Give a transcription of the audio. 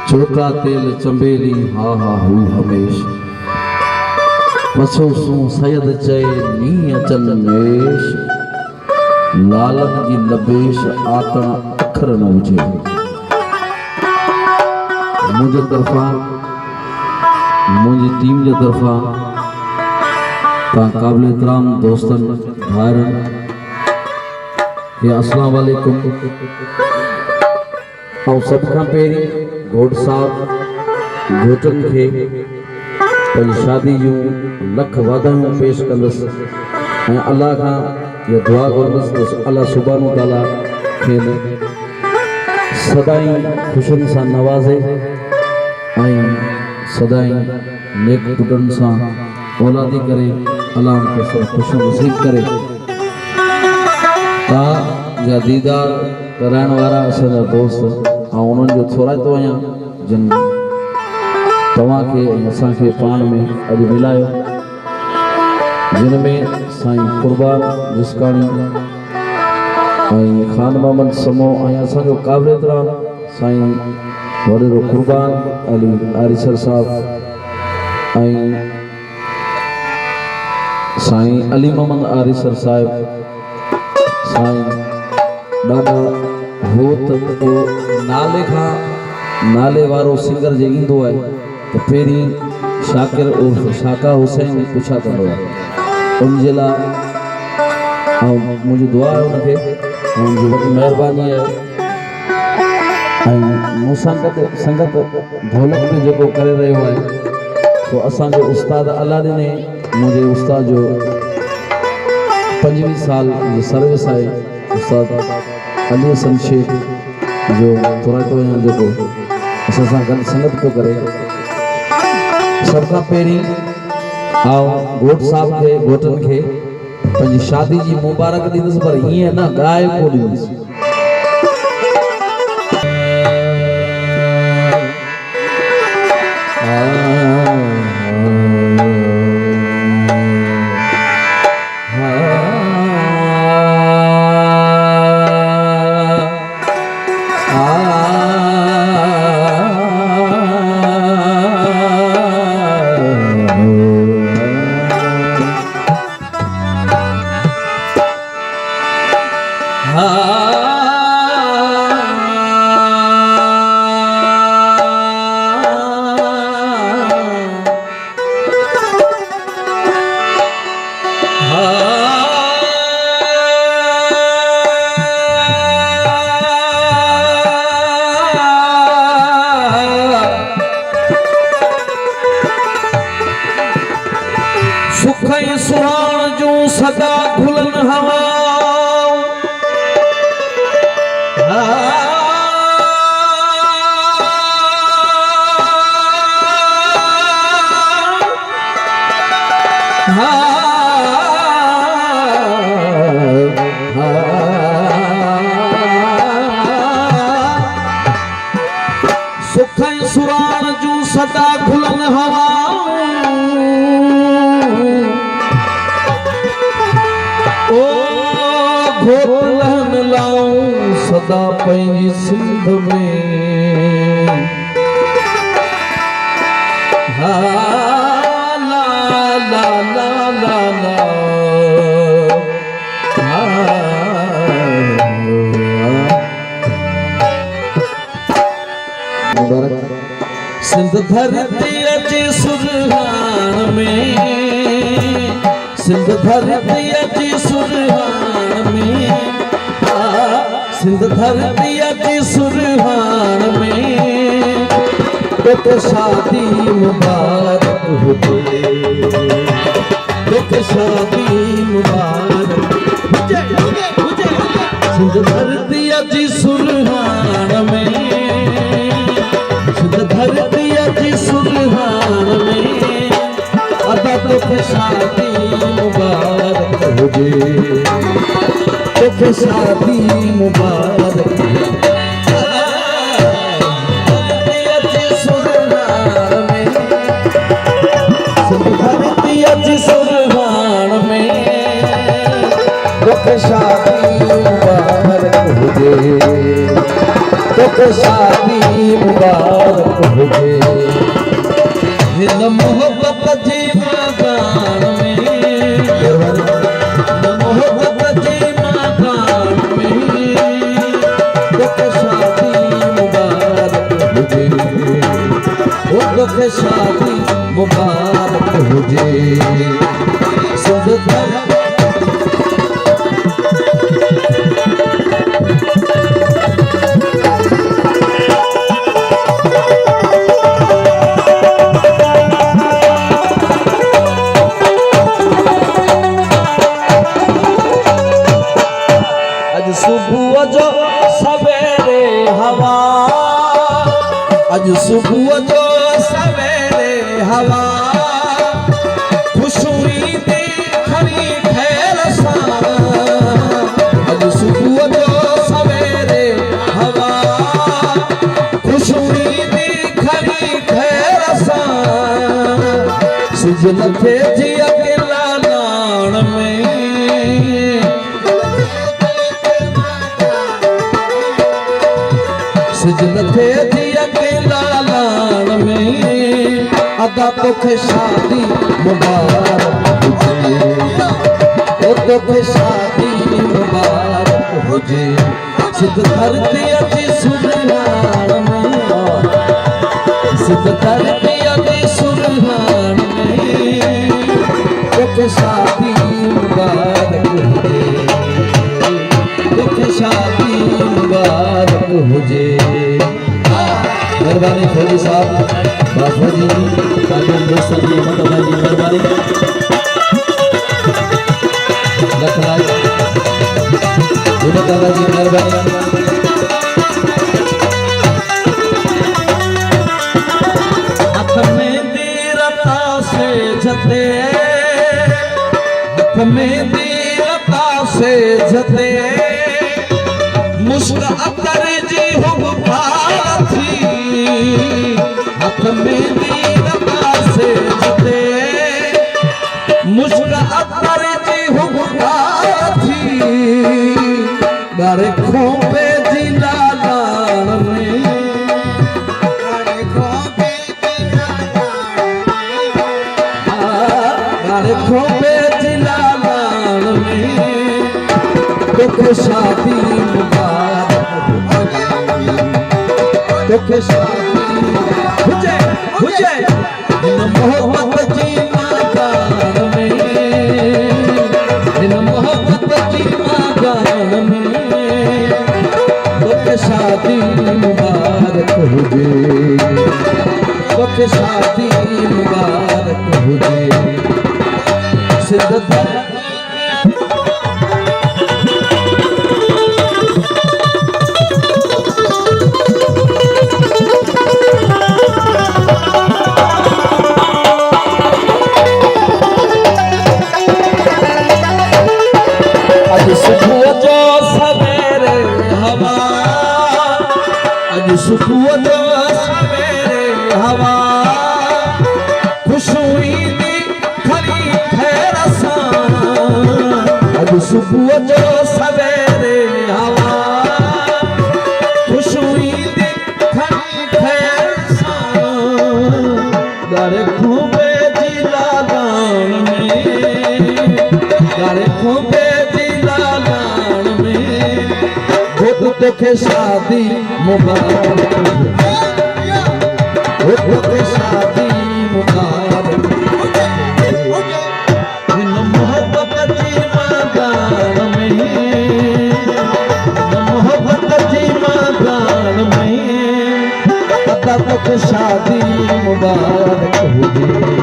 चोता तेल चंबेली हा हा हू हमेश पसो सू सैयद चए नी अचन मेश लालन जी लबेश आतण अखर न हुजे मुझे तरफा मुझी टीम जे तरफा ता काबिल एहतराम दोस्तन भाइरन के अस्सलाम वालेकुम। और सब खां पहिरीं घोट साहब घोटन खे पंहिंजी शादी जूं लख वाधायूं पेश कंदुसि ऐं अल्लाह खां इहा दुआ घुरंदुसि त अल्लाह सुभाणे ताला खेनि सदाई ख़ुशियुनि सां नवाज़े ऐं सदाई नेक पुटनि सां औलादी करे अल्लाह खे सभु ख़ुशियूं नसीब करे। तव्हां दीदार कराइण वारा असांजा दोस्त ऐं उन्हनि जो थोराइतो आहियां जिन तव्हांखे ऐं असांखे पाण में अॼु मिलायो, जिन में साईं कुर्बान जिसकाणी ऐं ख़ान मोहम्मद समो ऐं असांजो काबिल एहतराम साईं वॾेरो कुर्बान अली आरिसर साहब ऐं साईं अली मोहम्मद आरिसर साहिब साईं ॾाढा हो त नाले खां नाले वारो सिंगर जे ईंदो आहे त पहिरीं शाकिर उर्फ शाका हुसैन पुछा कंदो आहे उन जे लाइ ऐं मुंहिंजी दुआ आहे उनखे ऐं मुंहिंजी वॾी महिरबानी आहे। ऐं मूंसां गॾु संगत ढोलक में जेको करे रहियो आहे सो असांजो उस्ताद अला ॾिने मुंहिंजे उस्ताद जो 25 साल जी सर्विस आहे उस्ताद अली हसन शेख जो थोराइतो आहियां जेको असां सां गॾु संगत थो करे। सभ खां पहिरीं आउं घोट साहब खे घोटनि खे पंहिंजी शादी जी मुबारक ॾींदुसि पर हीअं न ॻाए पोइ ॾींदुसि। सुहाण जूं सदा खुलन हवा सुख सुराण जूं सदा खुलन हवा घोटलन लाऊं सदा पंहिंजी सिंध में हा ला ला ला ला ला सिंध धरती अचे सुरहान में सिंध धरती अचे सुरहान में सिंध धरती अचे सुरहान में तो शादी मुबारक हुजे तो शादी मुबारक हुजे सिंध धरती अचे सुरहान में सिंध धरती अचे सुरहान में अदा तो शादी मुबारक हुजे तो शादी मुबारक सुरहान में शादी मुबारक हुजे तोखे शादी मुबारक हुजे हिन मोहब्बत जी मकान में मोहब्बत जी मकान में तोखे शादी मुबारक हुजे तोखे शादी मुबारक हुजे सिंध सुबह जो सवेरे हवा अज सुबह जो सवेरे हवा खुशुई दी खरी खैर सा अज सुबह जो सवेरे हवा खुशुई दी खरी खैर सा सुजल थे जी अकेला लाण में सिजल थे जी अकेला लाण में अदा तोखे शादी मुबारक हुजे तोखे शादी मुबारक हुजे सिद्ध धरती अची सुरहान में सिद्ध धरती अची सुरहान में तोखे शादी मुबारक हुजे तोखे शादी मुबारक हुजे मेहरबानी फौजी साहब बाबा जी काबिल दोस्त जी मदद जी मेहरबानी लखराज दादा जी मेहरबानी हाथ में दीरता से जते हाथ में दीरता से जते मुश्क अतर जी हुबकार थी हाथ में दीरता से जते मुश्क अतर जी हुबकार थी गारे खोपे जी लालान में गारे खोपे जी लालान में तोखे शादी तोखे शादी हुजे हुजे हिन मोहब्बत जी मकान में हिन मोहब्बत जी मकान में तोखे शादी मुबारक हुजे तोखे शादी मुबारक हुजे सिद्ध सुबह जो सवेरे हवा अज सुबह जो सवेरे हवा खुशुई दी खरी खैर सा अज सुबह जो सवेरे हवा खुशुई दी खरी खैर सा गारे खूबे जी लालान में गारे खूबे तोखे शादी मुबारक तोखे शादी मुबारक हिन मोहब्बत जी मकान में मोहब्बत जी मकान में अदा तोखे शादी मुबारक हुजे